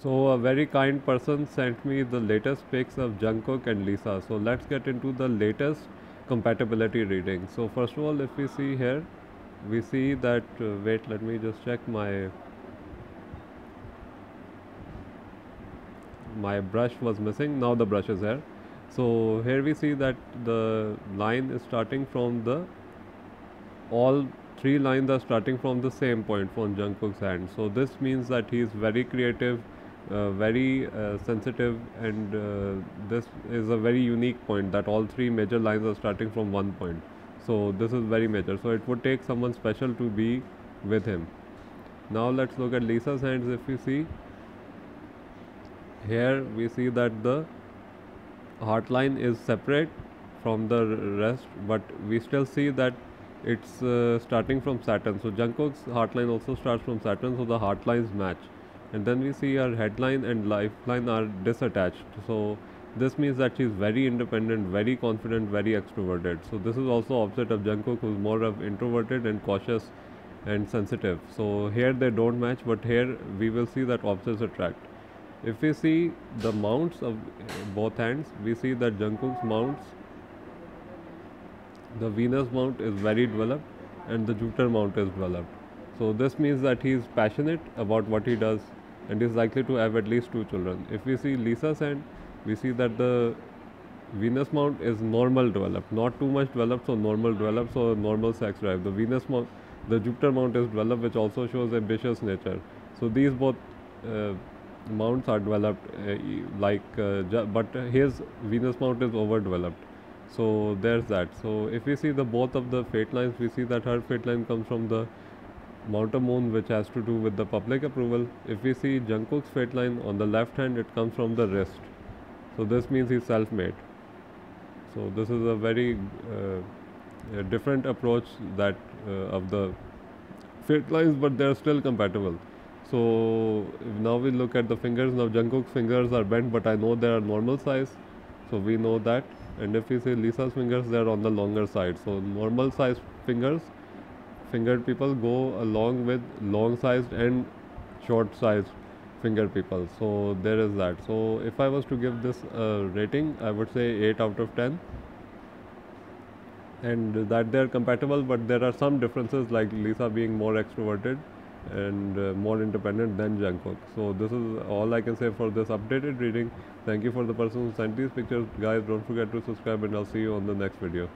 So a very kind person sent me the latest pics of Jungkook and Lisa. So let's get into the latest compatibility reading. So first of all, if we see here, we see that wait, let me just check my brush was missing. Now the brush is here. So here we see that the line is starting from the all three lines are starting from the same point from Jungkook's hand. So this means that he is very creative, very sensitive, and this is a very unique point that all three major lines are starting from one point. So this is very major. So it would take someone special to be with him. Now let's look at Lisa's hands. If we see here, we see that the heart line is separate from the rest, but we still see that it's starting from Saturn. So Jungkook's heart line also starts from Saturn, so the heart lines match. And then we see her headline and lifeline are disattached. So this means that she's very independent, very confident, very extroverted. So this is also opposite of Jungkook, who's more of introverted and cautious and sensitive. So here they don't match, but here we will see that opposites attract. If we see the mounts of both hands, we see that Jungkook's mounts, the Venus mount is very developed and the Jupiter mount is developed. So this means that he is passionate about what he does and is likely to have at least two children. If we see Lisa's hand, we see that the Venus mount is normal developed, not too much developed, so normal developed, so normal sex drive. The Jupiter mount is developed, which also shows ambitious nature. So these both uh, mounts are developed, but his Venus mount is overdeveloped. So there's that. So if we see the both of the fate lines, we see that her fate line comes from the Mount Moon, which has to do with the public approval. If we see Jungkook's fate line on the left hand, it comes from the wrist. So this means he's self-made. So this is a very a different approach that of the fate lines, but they are still compatible. So now we look at the fingers. Now Jungkook's fingers are bent, but I know they are normal size, so we know that. And if we see Lisa's fingers, they are on the longer side. So normal size fingers, fingered people go along with long sized and short sized fingered people. So there is that. So if I was to give this a rating, I would say 8 out of 10. And that they are compatible, but there are some differences, like Lisa being more extroverted and more independent than Jungkook. So this is all I can say for this updated reading. Thank you for the person who sent these pictures. Guys, don't forget to subscribe and I'll see you on the next video.